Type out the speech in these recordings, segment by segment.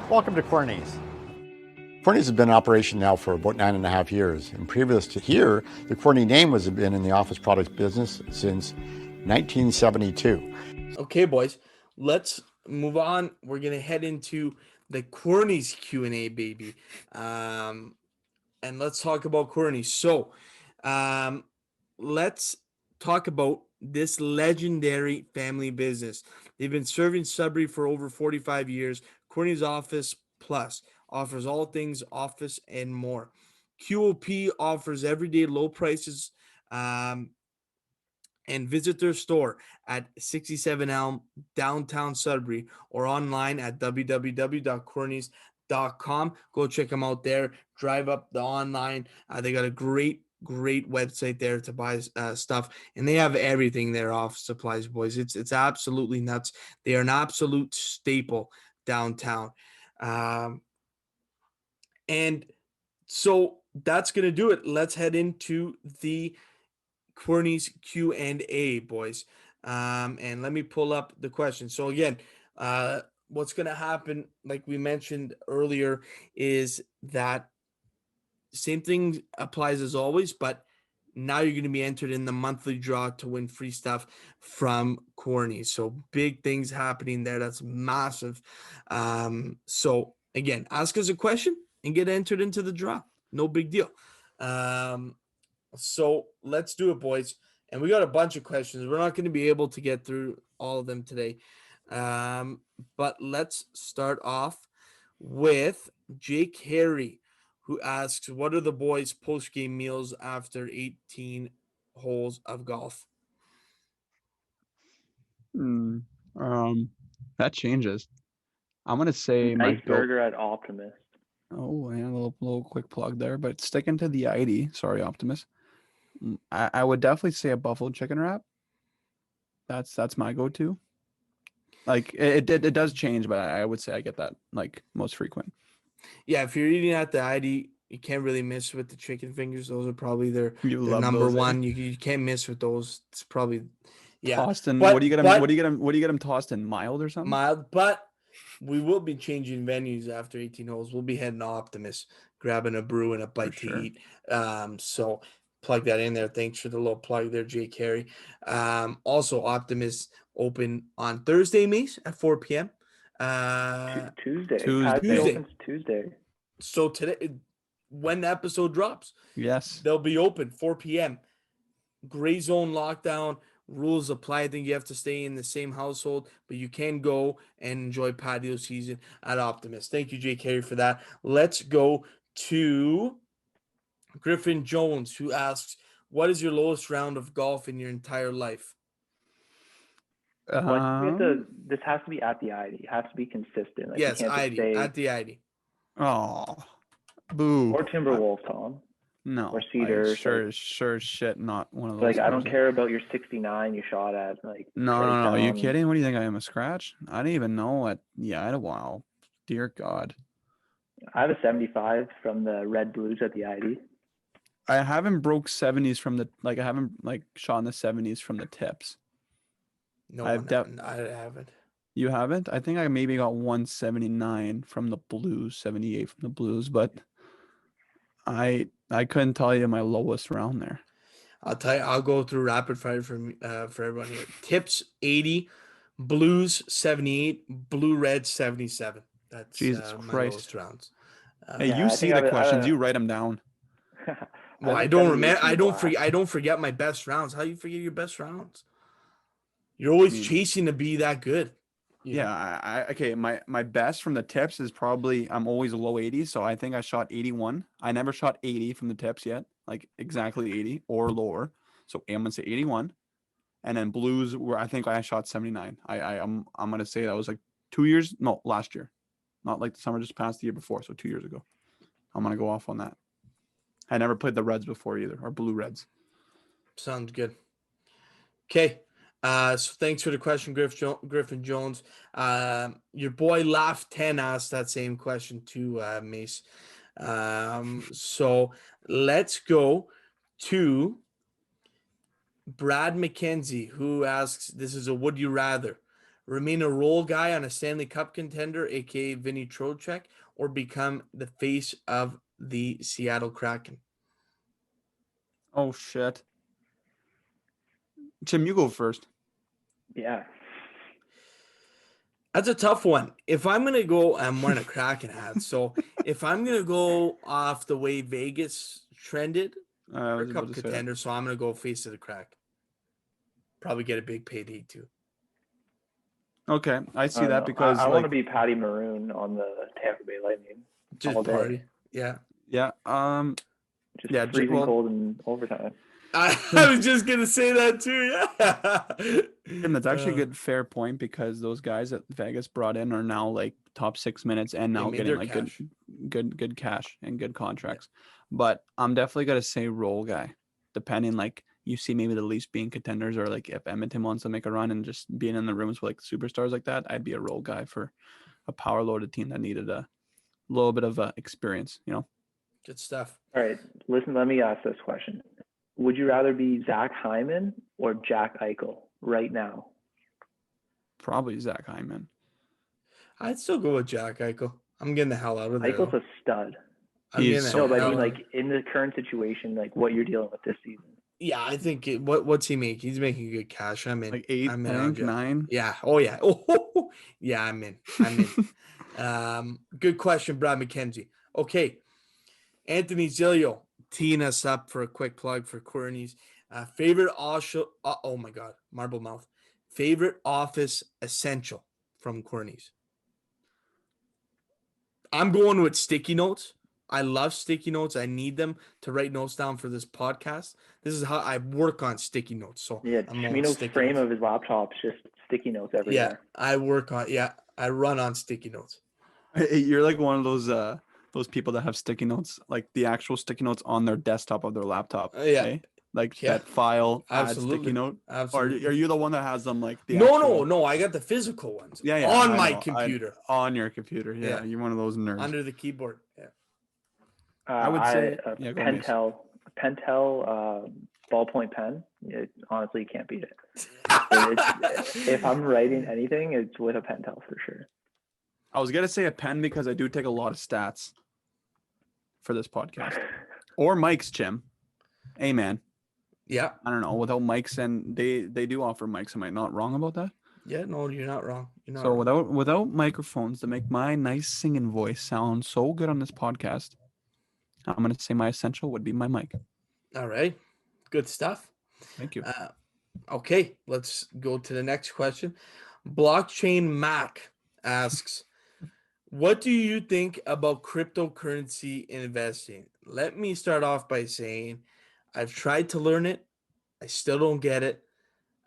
Welcome to Querney's. Querney's has been in operation now for about 9.5 years. And previous to here, the Querney name has been in the office products business since 1972. Okay, boys, let's move on. We're going to head into the Querney's Q&A, baby. And let's talk about Querney. So let's talk about this legendary family business. They've been serving Sudbury for over 45 years. Querney's Office Plus offers all things office and more. QOP offers everyday low prices and visit their store at 67 Elm, downtown Sudbury, or online at www.querneys.com. Go check them out there. Drive up the online. They got a great website there to buy stuff, and they have everything there off supplies, boys. It's absolutely nuts. They are an absolute staple downtown. And so that's gonna do it. Let's head into the Querney's Q&A, boys. And let me pull up the question. So again, what's going to happen, like we mentioned earlier, is that same thing applies as always, but now you're going to be entered in the monthly draw to win free stuff from Querney. So big things happening there. That's massive. So again, ask us a question and get entered into the draw. No big deal. So let's do it, boys. And we got a bunch of questions. We're not going to be able to get through all of them today. But let's start off with Jake Harry, who asks, what are the boys' post-game meals after 18 holes of golf? That changes. I'm gonna say my Nice burger at Optimist. Oh, and a little quick plug there, but sticking to the ID. Sorry, Optimus. I would definitely say a buffalo chicken wrap. That's my go-to. Like it does change, but I would say I get that like most frequent. Yeah, if you're eating at the ID, you can't really miss with the chicken fingers. Those are probably their love number those, eh? one. You can't miss with those. It's probably Tossed in. But- what do you get them? but- What do you get them? What do you get them tossed in? Mild or something? mild, but we will be changing venues after 18 holes. We'll be heading to Optimus, grabbing a brew and a bite to sure. eat. So plug that in there. Thanks for the little plug there, Jay Carey. Also, Optimus open on Thursday, Mace, at 4 p.m. Tuesday. Tuesday. Opens Tuesday. So today, when the episode drops, Yes. they'll be open 4 p.m. Gray zone lockdown. Rules apply. I think you have to stay in the same household, but you can go and enjoy patio season at Optimus. Thank you, Jay Carey, for that. Let's go to Griffin Jones, who asks, what is your lowest round of golf in your entire life? This has to be at the ID. It has to be consistent. Like, Yes, you can't ID, just say, at the ID. Oh, boo. or Timberwolf, Tom. No. or Cedar, Sure like- as shit. Not one of those. Like, I don't scores. care about your 69 you shot at. Like, No. Trace Are you Town. kidding? What do you think? I am a scratch? I didn't even know what. Yeah, I had a wow. Dear God. I have a 75 from the Red Blues at the ID. I haven't broke 70s from the I haven't like shot in the 70s from the tips. No, I haven't. You haven't? I think I maybe got 179 from the Blues, 78 from the Blues, but I couldn't tell you my lowest round there. I'll tell you. I'll go through rapid fire for everyone here. Tips 80, Blues 78, Blue Red 77. That's Jesus my Christ. lowest rounds. Hey, Yeah, you I see think the questions, you write them down. Well, I don't remember. I don't forget my best rounds. How do you forget your best rounds? You're always chasing to be that good. Yeah, okay. My best from the tips is probably I'm always low 80s, so I think I shot 81. I never shot 80 from the tips yet, like exactly 80 or lower. So I'm gonna say 81, and then Blues where I think I shot 79. I'm gonna say that was like last year, not like the summer just passed the year before, so 2 years ago. I'm gonna go off on that. I never played the Reds before either, or Blue Reds. Sounds good. Okay. So thanks for the question, Griffin Jones. Your boy Laugh 10 asked that same question too, Mace. So let's go to Brad McKenzie, who asks, this is a would you rather, remain a role guy on a Stanley Cup contender, aka Vinny Trocheck, or become the face of the Seattle Kraken? Oh shit. Tim, you go first. Yeah. That's a tough one. If I'm gonna go, I'm wearing a Kraken hat. So if I'm gonna go off the way Vegas trended, I for was about Cup to say that. contender, so I'm gonna go face of the Kraken. Probably get a big payday too. Okay, I see I don't that know. because I want to like be Patty Maroon on the Tampa Bay Lightning. Just all day. party. Yeah. yeah, Just yeah, freezing cold in overtime. I was just gonna say that too. Yeah. Tim, that's actually a good fair point because those guys that Vegas brought in are now like top 6 minutes and now made getting their like cash. good cash and good contracts. But I'm definitely gonna say role guy, depending like you see maybe the Leafs being contenders or like if Edmonton wants to make a run and just being in the rooms with like superstars like that, I'd be a role guy for a power loaded team that needed a little bit of experience, you know. Good stuff. All right, listen. Let me ask this question: would you rather be Zach Hyman or Jack Eichel right now? Probably Zach Hyman. I'd still go with Jack Eichel. I'm getting the hell out of there. Eichel's though. a stud. I'm He getting is the so No, but I hell mean, out. like in the current situation, like what you're dealing with this season. Yeah, I think what's he make? He's making good cash. I'm in. Like 8, I'm I in on think Jack. 9. Yeah. Oh yeah. Oh yeah. I'm in. I'm in. Good question, Brad McKenzie. Okay, Anthony Zilio teeing us up for a quick plug for Querney's favorite oh my God, marble mouth. Favorite office essential from Querney's. I'm going with sticky notes. I love sticky notes. I need them to write notes down for this podcast. This is how I work on sticky notes. So Yeah, I'm on Chimino's sticky frame notes. of his laptop's just sticky notes Yeah, everywhere. I work on. Yeah, I run on sticky notes. You're like one of those people that have sticky notes, like the actual sticky notes on their desktop of their laptop. Yeah. eh? Like Yeah. that file add Absolutely. sticky note. Absolutely. Or are you the one that has them like the No, actual... no. I got the physical ones. Yeah, yeah. On I my know. computer. On your computer. Yeah, Yeah. you're one of those nerds. Under the keyboard. Yeah. I would say a go Mace. Pentel ballpoint pen. Honestly, you can't beat it. If I'm writing anything, it's with a Pentel for sure. I was gonna say a pen because I do take a lot of stats for this podcast. Or mics, Jim. Hey man. Yeah. I don't know. Without mics, and they do offer mics. Am I not wrong about that? Yeah. No, you're not wrong. You're not So wrong. without microphones to make my nice singing voice sound so good on this podcast, I'm gonna say my essential would be my mic. All right. Good stuff. Thank you. Okay, let's go to the next question. Blockchain Mac asks, what do you think about cryptocurrency investing? Let me start off by saying I've tried to learn it. I still don't get it.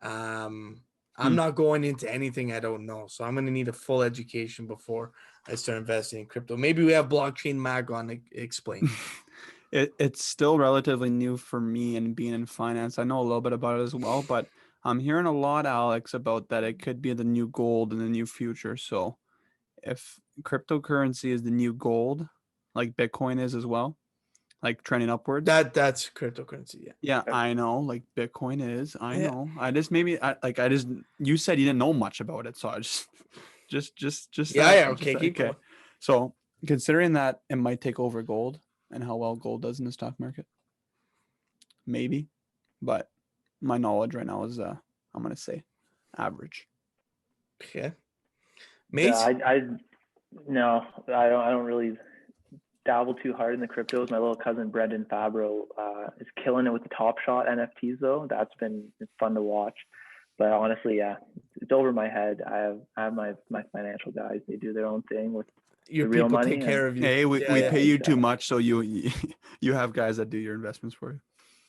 I'm not going into anything I don't know. So I'm going to need a full education before I start investing in crypto. Maybe we have Blockchain Mac on to explain. It's still relatively new for me and being in finance. I know a little bit about it as well, but I'm hearing a lot, Alex, about that it could be the new gold in the new future. So if cryptocurrency is the new gold, like Bitcoin is as well, like trending upwards. That's cryptocurrency, yeah. Yeah, I know, like Bitcoin is. I Yeah. know. I just you said you didn't know much about it, so I just Yeah, okay, keep going. So considering that it might take over gold and how well gold does in the stock market, maybe, but my knowledge right now is I'm gonna say average. Okay. Mate? Yeah, no, I don't really dabble too hard in the cryptos. My little cousin Brendan Fabro is killing it with the Top Shot NFTs though. That's been fun to watch. But honestly, yeah, it's over my head. I have my financial guys. They do their own thing with Your the real people money. take care of you. Hey, we Yeah, pay you too exactly. much, so you have guys that do your investments for you.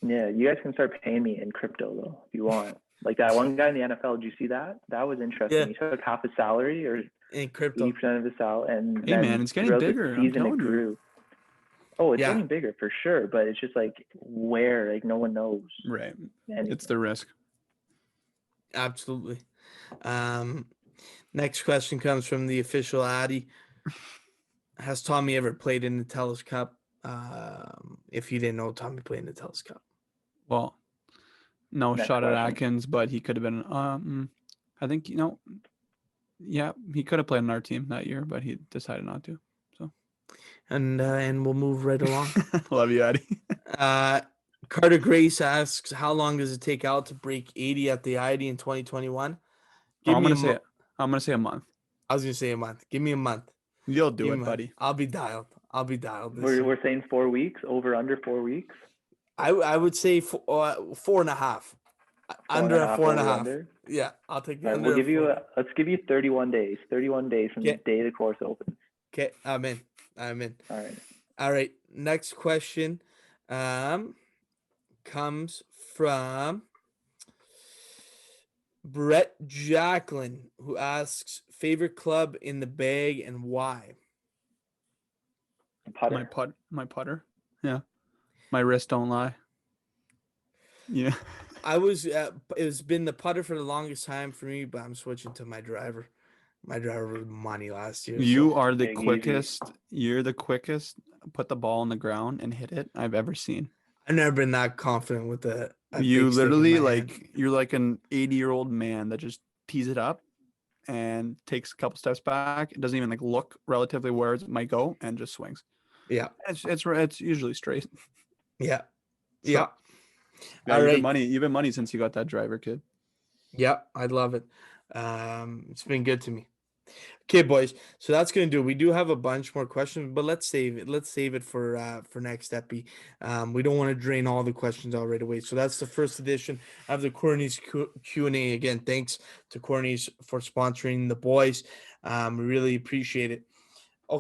Yeah, you guys can start paying me in crypto though if you want. Like that one guy in the NFL. Did you see that? That was interesting. Yeah. He took half his salary or in crypto. 80% of his salary, and Hey, then man, it's getting throughout the bigger, I'm season it telling you. grew. Oh, it's Yeah. getting bigger for sure, but it's just like where, like no one knows. Right. anything. It's the risk. Absolutely. Next question comes from the official Addy. Has Tommy ever played in the TELUS Cup? If you didn't know, Tommy played in the TELUS Cup. Well, no Next shot at question. Atkins, but he could have been. I think Yeah, he could have played on our team that year, but he decided not to. So, And we'll move right along. love you, Addy. Carter Grace asks, how long does it take Al to break 80 at the ID in 2021? Give I'm me gonna say a month. I was gonna say a month. Give me a month. You'll do Give me it, a month. buddy. I'll be dialed. We're saying 4 weeks, over under 4 weeks. I would say 4.5. Under a 4.5. Under. Yeah, I'll take the All right, under. let's give you 31 days. 31 days from the day the course opens. Okay, I'm in. All right. Next question comes from Brett Jacqueline, who asks, favorite club in the bag and why? Putter. My putter. Yeah. My wrists don't lie. Yeah. It's been the putter for the longest time for me, but I'm switching to my driver. My driver was money last year. You are the Big quickest. You're the quickest. Put the ball on the ground and hit it I've ever seen. I've never been that confident with a You big stick in literally my hand. you're like an 80-year-old man that just tees it up and takes a couple steps back. It doesn't even look relatively where it might go and just swings. Yeah. It's usually straight. Yeah. So, yeah. Yeah, All you've right. been money since you got that driver, kid. Yeah, I love it. It's been good to me. Okay, boys. So that's gonna do it. We do have a bunch more questions, but let's save it. Let's save it for next epi. We don't want to drain all the questions out right away. So that's the first edition of the Querney's Q&A. Again, thanks to Querney's for sponsoring the boys. We really appreciate it.